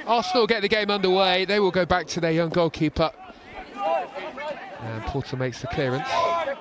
Arsenal get the game underway. They will go back to their young goalkeeper. And Porter makes the clearance. I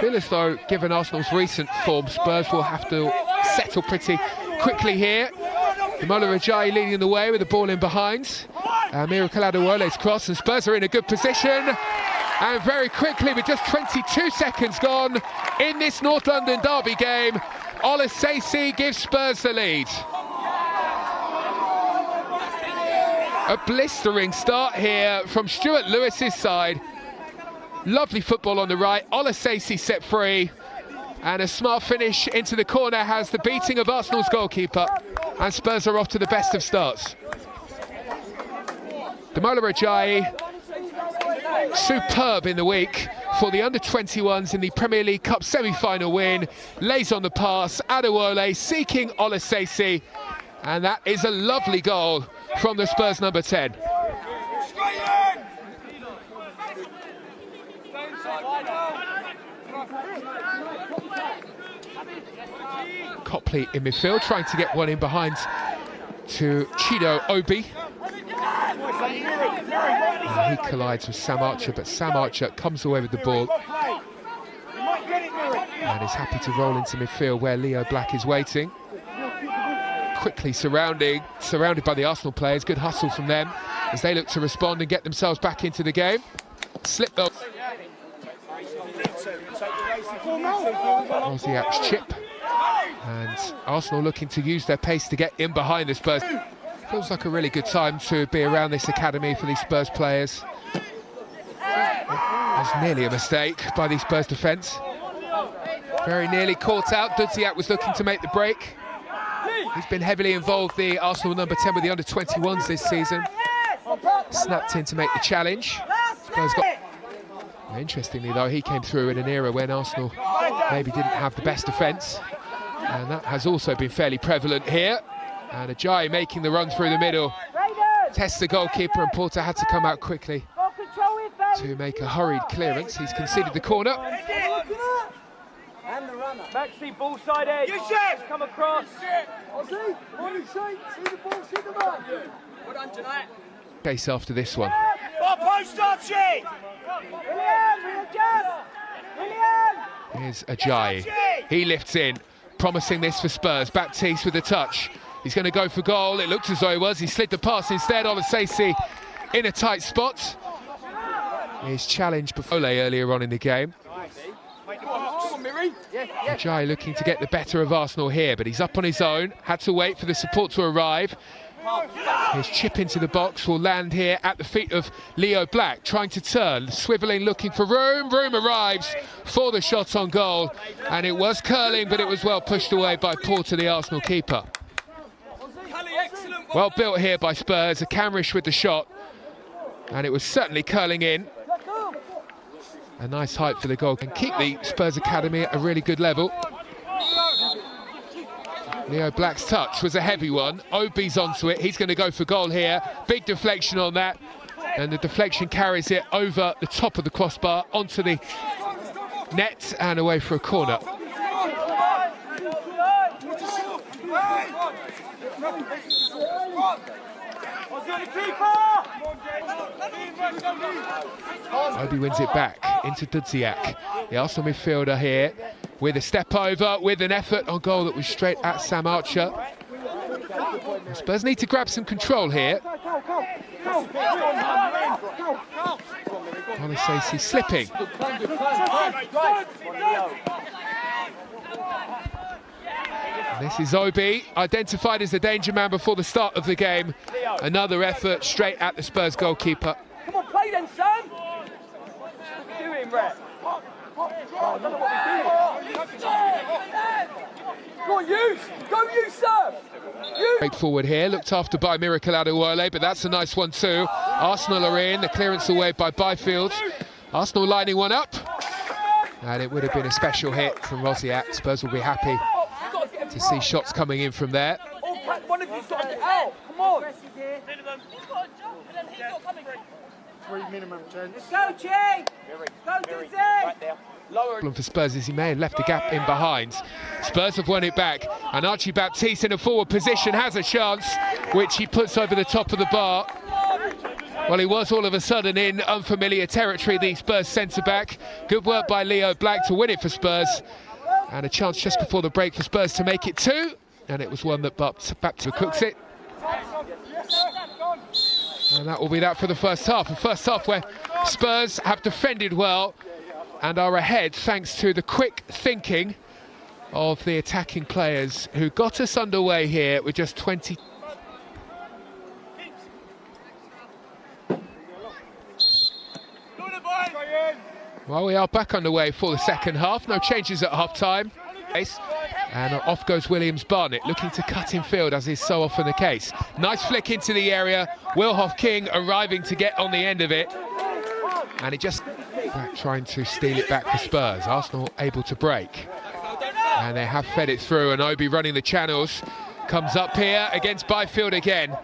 feel as though, given Arsenal's recent form, Spurs will have to settle pretty quickly here. Demola Ajayi leading the way with the ball in behind. Miracle Adewole's cross, and Spurs are in a good position. And very quickly, with just 22 seconds gone in this North London derby game, Olasese gives Spurs the lead. A blistering start here from Stuart Lewis's side. Lovely football on the right, Olasese set free. And a smart finish into the corner has the beating of Arsenal's goalkeeper. And Spurs are off to the best of starts. Demola Ajayi, superb in the week for the under-21s in the Premier League Cup semi-final win. Lays on the pass, Adewole seeking Olasese, and that is a lovely goal from the Spurs number 10. Copley in midfield, trying to get one in behind to Chido Obi. He collides with Sam Archer, but Sam Archer comes away with the ball and is happy to roll into midfield where Leo Black is waiting. Quickly surrounded by the Arsenal players. Good hustle from them as they look to respond and get themselves back into the game. Slip though. Rosiak's chip, and Arsenal looking to use their pace to get in behind the Spurs. Feels like a really good time to be around this academy for these Spurs players. There's nearly a mistake by the Spurs defence. Very nearly caught out. Dudziak was looking to make the break. He's been heavily involved, the Arsenal number 10, with the under-21s this season. Snapped in to make the challenge. Spurs got... Interestingly though, he came through in an era when Arsenal maybe didn't have the best defence, and that has also been fairly prevalent here. And Ajayi making the run through the middle, tests the goalkeeper, and Porter had to come out quickly to make a hurried clearance. He's conceded the corner. Maxi, ball side edge. Come across. Case after this one. Here's Ajayi. He lifts in, promising this for Spurs. Baptiste with the touch. He's going to go for goal. It looked as though he was. He slid the pass instead. Olasese in a tight spot. His challenge before earlier on in the game. Ajayi looking to get the better of Arsenal here, but he's up on his own. Had to wait for the support to arrive. His chip into the box will land here at the feet of Leo Black, trying to turn, swivelling, looking for room. Room arrives for the shot on goal, and it was curling, but it was well pushed away by Porter, the Arsenal keeper. Well built here by Spurs, a Camrish with the shot, and it was certainly curling in. A nice height for the goal, and keep the Spurs academy at a really good level. Leo Black's touch was a heavy one. Obi's onto it. He's going to go for goal here. Big deflection on that, and the deflection carries it over the top of the crossbar onto the net and away for a corner. Obi wins it back into Dudziak. The Arsenal midfielder here with a step over, with an effort on goal that was straight at Sam Archer. The Spurs need to grab some control here. Olasese slipping. This is Obi, identified as the danger man before the start of the game. Another effort straight at the Spurs goalkeeper. Come on, play then, Sam! What are you doing, Rhett? I don't know what we're doing. Go on, use! Go use, sir! Straightforward here, looked after by Miracle Adewole, but that's a nice one too. Arsenal are in, the clearance away by Byfield. Arsenal lining one up. And it would have been a special hit from Rosiak. Spurs will be happy to see shots coming in from there. One of you's got to get out. Come on. Three minimum, Jen. Let's go, Chi. Go, Dizzy. Right there. Lower. For Spurs, as he may have left a gap in behind. Spurs have won it back, and Archie Baptiste in a forward position has a chance, which he puts over the top of the bar. Well, he was all of a sudden in unfamiliar territory, the Spurs centre-back. Good work by Leo Black to win it for Spurs, and a chance just before the break for Spurs to make it 2, and it was one that Baptiste cooks it. And that will be that for the first half. The first half where Spurs have defended well and are ahead thanks to the quick thinking of the attacking players who got us underway here with just 20. Well, we are back underway for the second half. No changes at half-time. And off goes Williams-Barnett, looking to cut in field, as is so often the case. Nice flick into the area. Wilhoff King arriving to get on the end of it. And it just trying to steal it back for Spurs. Arsenal able to break. And they have fed it through, and Obi running the channels. Comes up here against Byfield again.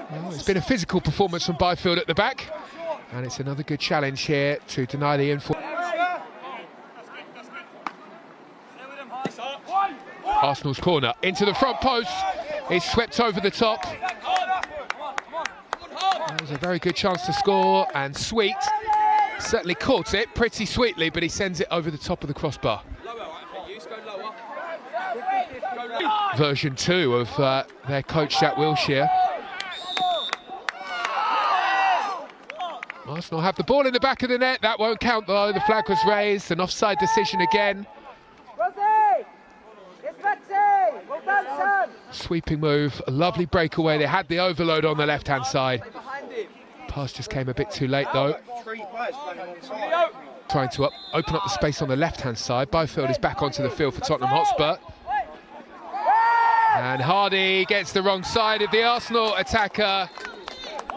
Well, it's been a physical performance from Byfield at the back. And it's another good challenge here to deny the info. Arsenal's corner into the front post. It's swept over the top. That was a very good chance to score, and Sweet certainly caught it pretty sweetly, but he sends it over the top of the crossbar. Version 2 of their coach Jack Wilshere. Arsenal have the ball in the back of the net. That won't count though. The flag was raised. An offside decision again. Sweeping move, a lovely breakaway. They had the overload on the left-hand side. Pass just came a bit too late though. Trying to open up the space on the left-hand side. Byfield is back onto the field for Tottenham Hotspur. And Hardy gets the wrong side of the Arsenal attacker.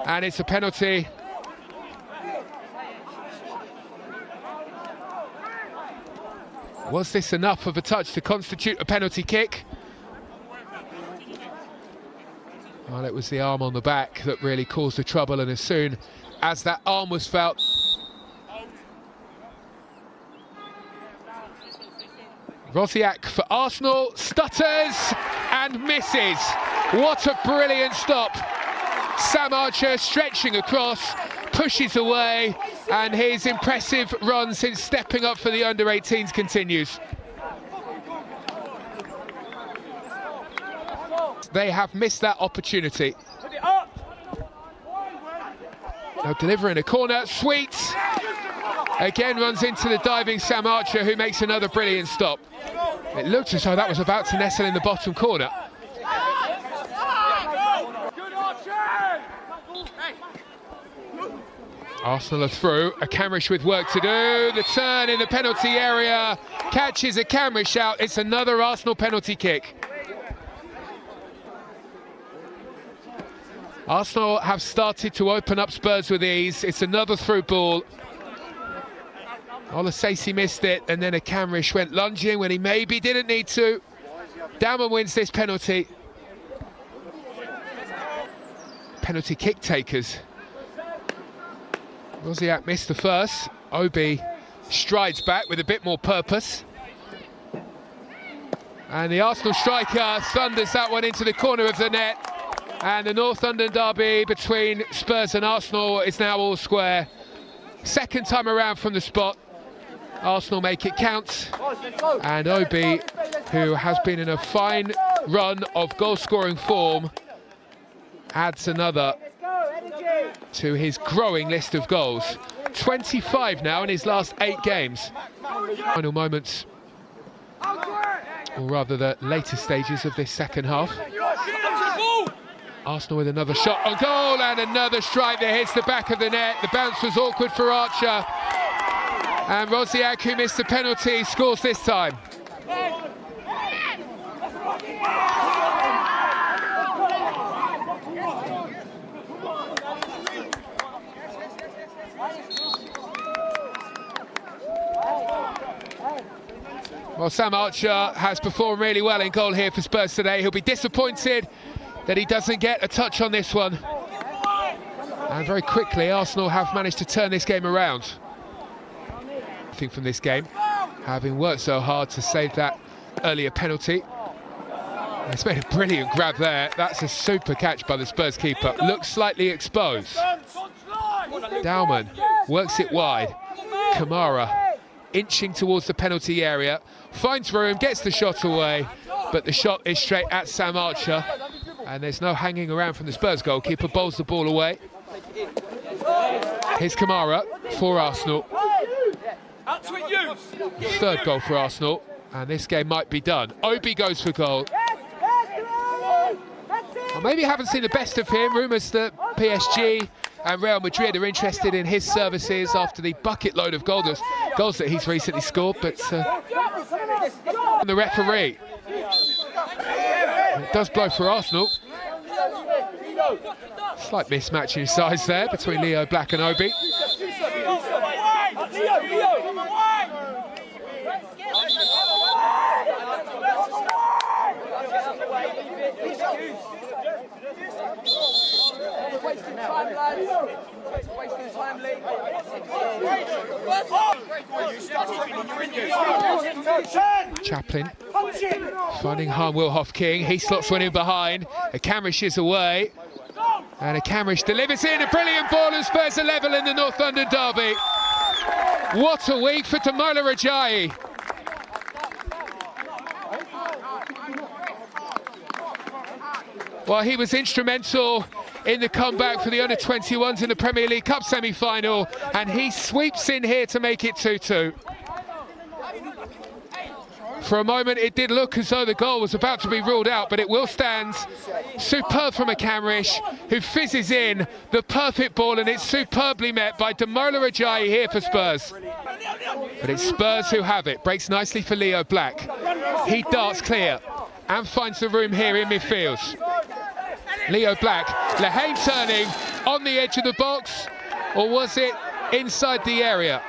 And it's a penalty. Was this enough of a touch to constitute a penalty kick? Well, it was the arm on the back that really caused the trouble, and as soon as that arm was felt... Rosiak for Arsenal, stutters and misses. What a brilliant stop. Sam Archer stretching across, pushes away, and his impressive run since stepping up for the under-18s continues. They have missed that opportunity. Now delivering a corner, Sweet again runs into the diving Sam Archer, who makes another brilliant stop. It looked as though that was about to nestle in the bottom corner. Arsenal are through, a Camrish with work to do, the turn in the penalty area, catches a Camrish out, it's another Arsenal penalty kick. Arsenal have started to open up Spurs with ease, it's another through ball. Olasesi missed it, and then a Camrish went lunging when he maybe didn't need to. Damon wins this penalty. Penalty kick takers. Rosiak missed the first. Obi strides back with a bit more purpose. And the Arsenal striker thunders that one into the corner of the net. And the North London derby between Spurs and Arsenal is now all square. Second time around from the spot. Arsenal make it count. And Obi, who has been in a fine run of goal-scoring form, adds another to his growing list of goals. 25 now in his last 8 games. Final moments, or rather the later stages of this second half. Arsenal with another shot on goal, and another strike that hits the back of the net. The bounce was awkward for Archer. And Rosiak, who missed the penalty, scores this time. Well, Sam Archer has performed really well in goal here for Spurs today. He'll be disappointed that he doesn't get a touch on this one. And very quickly, Arsenal have managed to turn this game around. I think from this game, having worked so hard to save that earlier penalty. It's made a brilliant grab there. That's a super catch by the Spurs keeper. Looks slightly exposed. Dauman works it wide. Kamara inching towards the penalty area. Finds room, gets the shot away. But the shot is straight at Sam Archer. And there's no hanging around from the Spurs goalkeeper. Bowls the ball away. Here's Kamara for Arsenal. Third goal for Arsenal. And this game might be done. Obi goes for goal. Well, maybe haven't seen the best of him. Rumours that PSG and Real Madrid are interested in his services after the bucket load of goals that he's recently scored. But the referee. It does blow for Arsenal. Slight mismatch in size there between Leo Black and Obi. Chaplin finding Wilhoff King. He slots one in behind. Akamish is away. And Akamish delivers in a brilliant ball and Spurs are level in the North London derby. What a week for Damola Ajayi. Well, he was instrumental in the comeback for the under-21s in the Premier League Cup semi-final, and he sweeps in here to make it 2-2. For a moment, it did look as though the goal was about to be ruled out, but it will stand. Superb from Akamish, who fizzes in the perfect ball, and it's superbly met by Damola Ajayi here for Spurs. But it's Spurs who have it. Breaks nicely for Leo Black. He darts clear and finds the room here in midfield. Leo Black, Lehane turning on the edge of the box, or was it inside the area?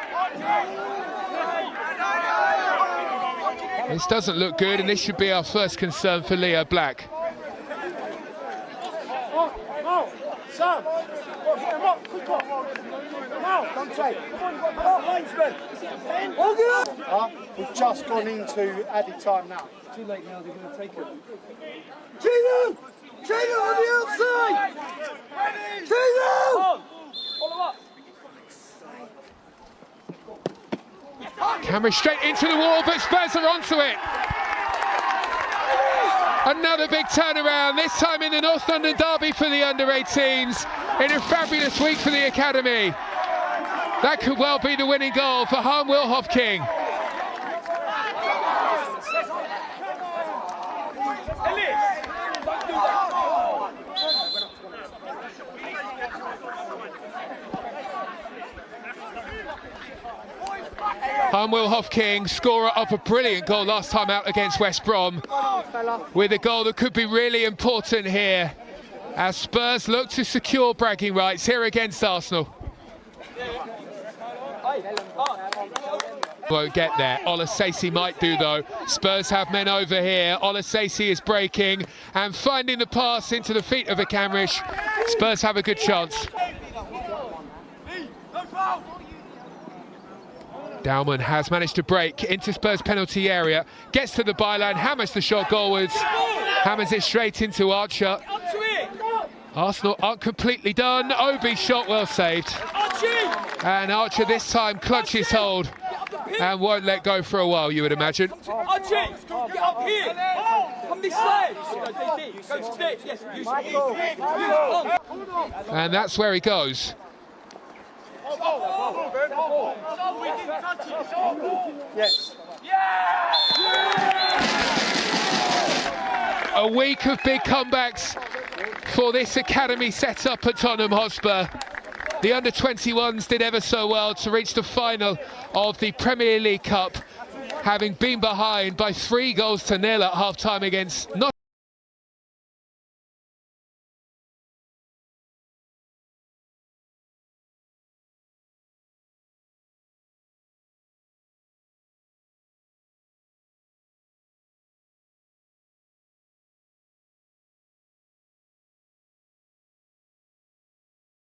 This doesn't look good, and this should be our first concern for Leo Black. We've just gone into added time now. Too late now, they're going to take it. Chino! Chino on the outside! Chino! Follow up. Camera straight into the wall, but Spurs are onto it. Another big turnaround, this time in the North London derby for the under-18s. In a fabulous week for the academy. That could well be the winning goal for Wilhoff King. Wilhoff King, scorer of a brilliant goal last time out against West Brom, with a goal that could be really important here as Spurs look to secure bragging rights here against Arsenal. Won't get there. Olasesi might do though. Spurs have men over here. Olasesi is breaking and finding the pass into the feet of Akamish. Spurs have a good chance. Dauman has managed to break into Spurs penalty area, gets to the byline, hammers the shot goalwards, hammers it straight into Archer. Arsenal aren't completely done. Obi's shot well saved. And Archer this time clutches hold and won't let go for a while, you would imagine. Archie, get up here. Come this side. Go stick. Yes, and that's where he goes. Yes. A week of big comebacks for this academy set-up at Tottenham Hotspur. The under-21s did ever so well to reach the final of the Premier League Cup, having been behind by 3-0 at half-time against Nottingham.